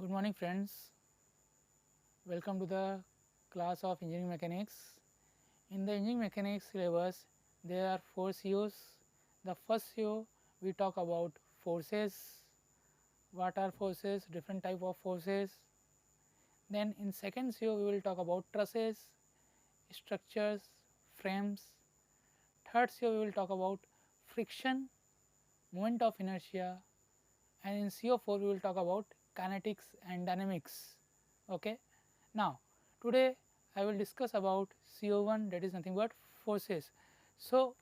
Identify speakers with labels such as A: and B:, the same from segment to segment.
A: Good morning friends, welcome to the class of engineering mechanics. In the engineering mechanics syllabus there are 4 COs. The first CO we talk about forces, what are forces, different type of forces. Then in second CO we will talk about trusses, structures, frames. Third CO we will talk about friction, moment of inertia, and in CO4 we will talk about kinetics and dynamics. Okay. Now, today I will discuss about CO1, that is nothing but forces. So,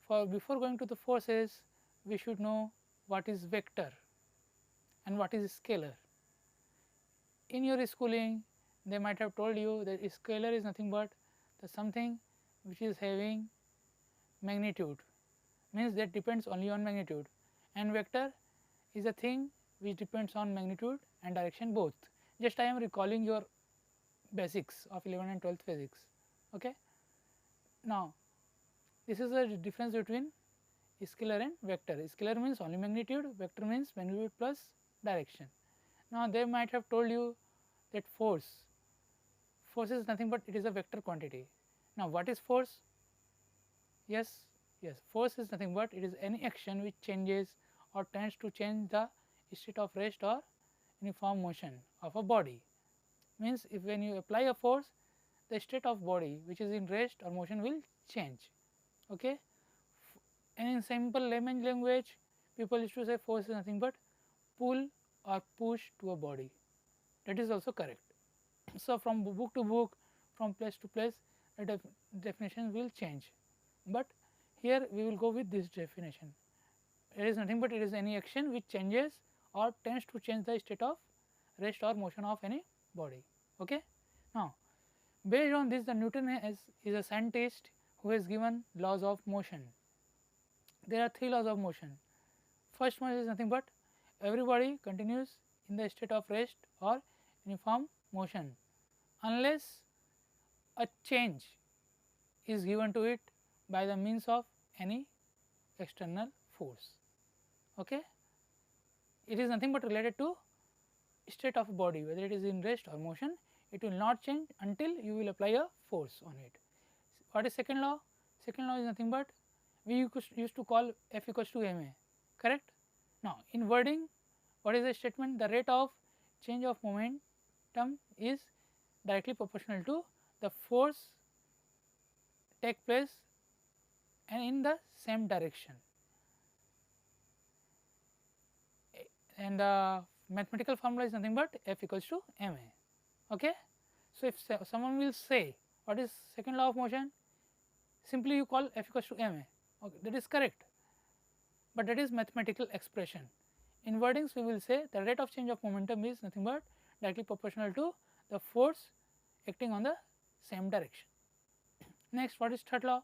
A: for before going to the forces, we should know what is vector and what is scalar. In your schooling, they might have told you that scalar is nothing but the something which is having magnitude, means that depends only on magnitude, and vector is a thing which depends on magnitude and direction both. Just I am recalling your basics of 11th and 12th physics. Okay. Now, this is the difference between scalar and vector. Scalar means only magnitude, vector means magnitude plus direction. Now, they might have told you that force is nothing but it is a vector quantity. Now, what is force? Yes, force is nothing but it is any action which changes or tends to change the state of rest or uniform motion of a body. Means if when you apply a force, the state of body which is in rest or motion will change. Okay. And in simple layman language, people used to say force is nothing but pull or push to a body. That is also correct. So, from book to book, from place to place, the definition will change, but here we will go with this definition. It is nothing but it is any action which changes or tends to change the state of rest or motion of any body. Okay. Now, based on this, the Newton is a scientist who has given laws of motion. There are 3 laws of motion. First one is nothing but everybody continues in the state of rest or uniform motion unless a change is given to it by the means of any external force. Okay. It is nothing but related to state of body, whether it is in rest or motion, it will not change until you will apply a force on it. What is second law? Second law is nothing but we used to call F equals to ma, correct? Now, in wording, what is the statement? The rate of change of momentum is directly proportional to the force take place and in the same direction. And the mathematical formula is nothing but F equals to ma. Okay. So, if someone will say what is second law of motion, simply you call F equals to ma. Okay, that is correct, but that is mathematical expression. In wordings we will say the rate of change of momentum is nothing but directly proportional to the force acting on the same direction. Next, what is third law?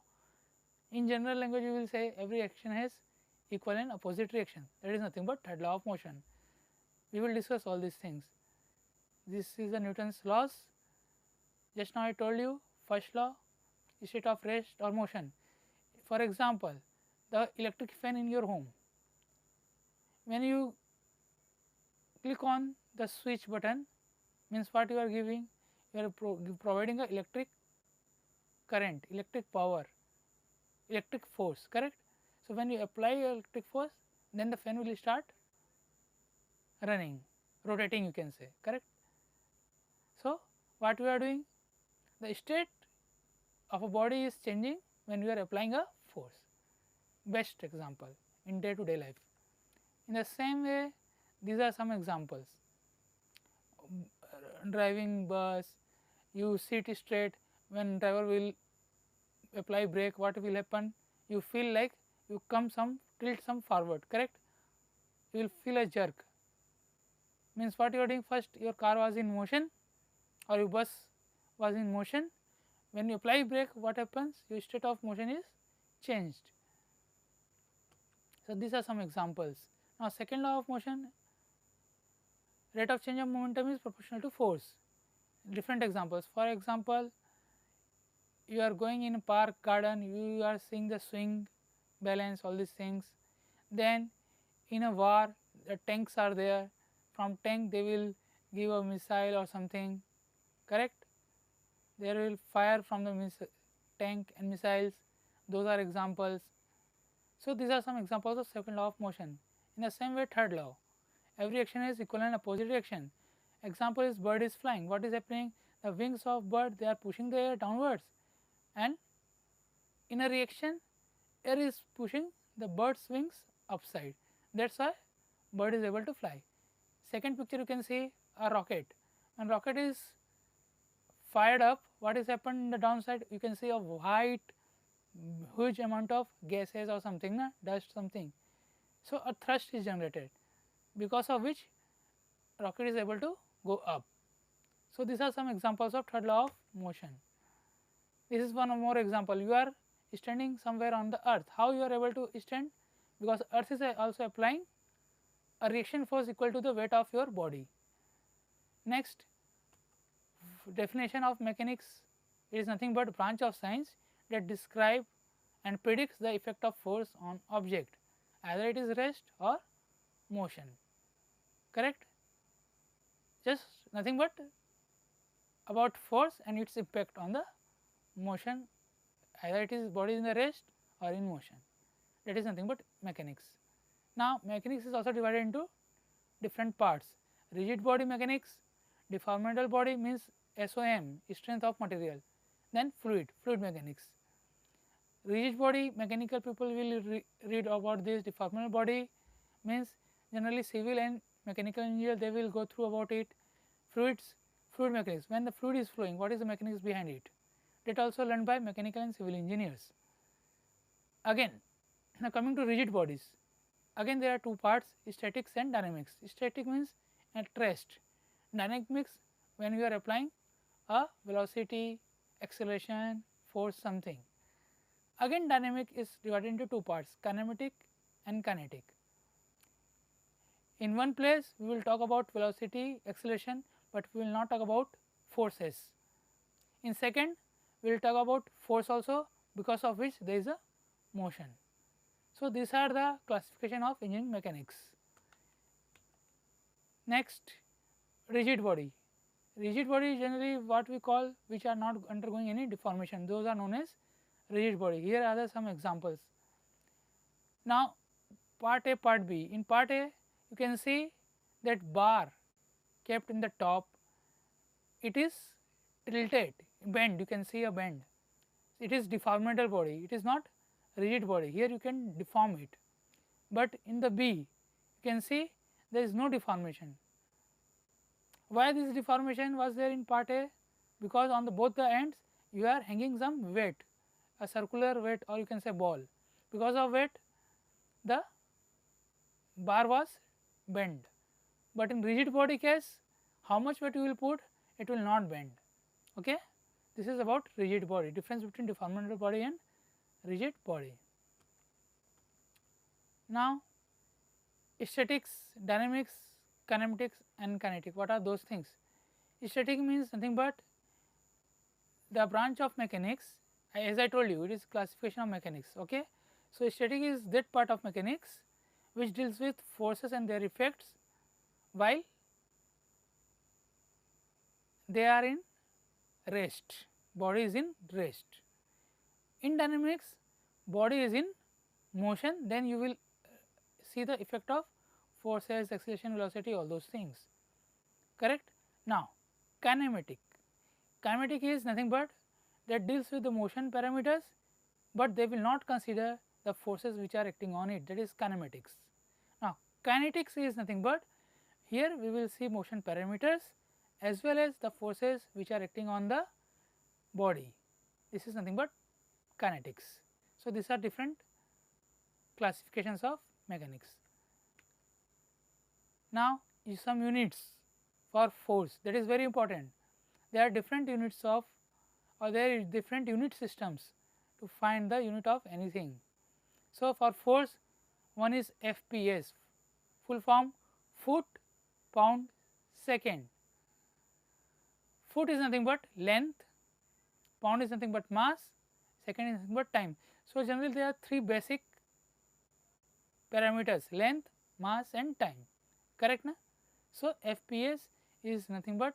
A: In general language we will say every action has equal and opposite reaction, that is nothing but third law of motion. We will discuss all these things. This is the Newton's laws. Just now I told you first law, state of rest or motion. For example, the electric fan in your home, when you click on the switch button, means what you are giving, you are providing a electric current, electric power, electric force, correct? So, when you apply electric force, then the fan will start running, rotating, you can say, correct? So, what we are doing, the state of a body is changing when we are applying a force. Best example in day to day life. In the same way, these are some examples. Driving bus, you sit straight, when driver will apply brake, what will happen? You feel like you come some tilt some forward, correct? You will feel a jerk. Means what you are doing, first your car was in motion or your bus was in motion. When you apply brake, what happens? Your state of motion is changed. So, these are some examples. Now, second law of motion, rate of change of momentum is proportional to force. Different examples. For example, you are going in a park, garden, you are seeing the swing, balance, all these things. Then in a war, the tanks are there, from tank they will give a missile or something, correct? There will fire from the tank and missiles, those are examples. So these are some examples of second law of motion. In the same way, third law, every action is equal and opposite reaction. Example is bird is flying. What is happening? The wings of bird, they are pushing the air downwards, and in a reaction, air is pushing the bird's wings upside. That's why bird is able to fly. Second picture, you can see a rocket. When rocket is fired up, what is happened in the downside? You can see a white huge amount of gases or something, dust something. So a thrust is generated, because of which rocket is able to go up. So these are some examples of third law of motion. This is one more example. You are standing somewhere on the earth. How you are able to stand? Because earth is also applying a reaction force equal to the weight of your body. Next, definition of mechanics is nothing but branch of science that describe and predicts the effect of force on object, either it is rest or motion, correct? Just nothing but about force and its impact on the motion, either it is body in the rest or in motion. That is nothing but mechanics. Now mechanics is also divided into different parts. Rigid body mechanics, deformable body means SOM, strength of material. Then fluid mechanics. Rigid body, mechanical people will read about this. Deformable body means generally civil and mechanical engineer, they will go through about it. Fluids, fluid mechanics, when the fluid is flowing, what is the mechanics behind it? That also learned by mechanical and civil engineers. Again, now coming to rigid bodies, again there are two parts, statics and dynamics. Static means at rest. Dynamics, when you are applying a velocity, acceleration, force, something. Again dynamic is divided into two parts, kinematic and kinetic. In one place we will talk about velocity, acceleration, but we will not talk about forces. In second we will talk about force also, because of which there is a motion. So these are the classification of engineering mechanics. Next, rigid body. Rigid body is generally what we call which are not undergoing any deformation, those are known as rigid body. Here are some examples. Now part A, part B. In part A you can see that bar kept in the top, it is tilted, bend, you can see a bend. It is deformable body, it is not rigid body, here you can deform it. But in the B you can see there is no deformation. Why this deformation was there in part A? Because on the both the ends you are hanging some weight, a circular weight, or you can say ball. Because of weight the bar was bent. But in rigid body case, how much weight you will put, it will not bend. Okay? This is about rigid body, difference between deformable body and rigid body. Now statics, dynamics, kinematics and kinetic, what are those things? Static means nothing but the branch of mechanics, as I told you, it is classification of mechanics. Okay? So static is that part of mechanics which deals with forces and their effects while they are in rest, body is in rest. In dynamics, body is in motion, then you will see the effect of forces, acceleration, velocity, all those things, correct? Now kinematic. Kinematic is nothing but that deals with the motion parameters, but they will not consider the forces which are acting on it, that is kinematics. Now kinetics is nothing but here we will see motion parameters as well as the forces which are acting on the body. This is nothing but kinetics. So these are different classifications of mechanics. Now some units for force, that is very important. There are different units of, or there is different unit systems to find the unit of anything. So for force, one is FPS, full form foot pound second. Foot is nothing but length, pound is nothing but mass, second is nothing but time. So generally there are three basic parameters, length, mass and time, correct na? So FPS is nothing but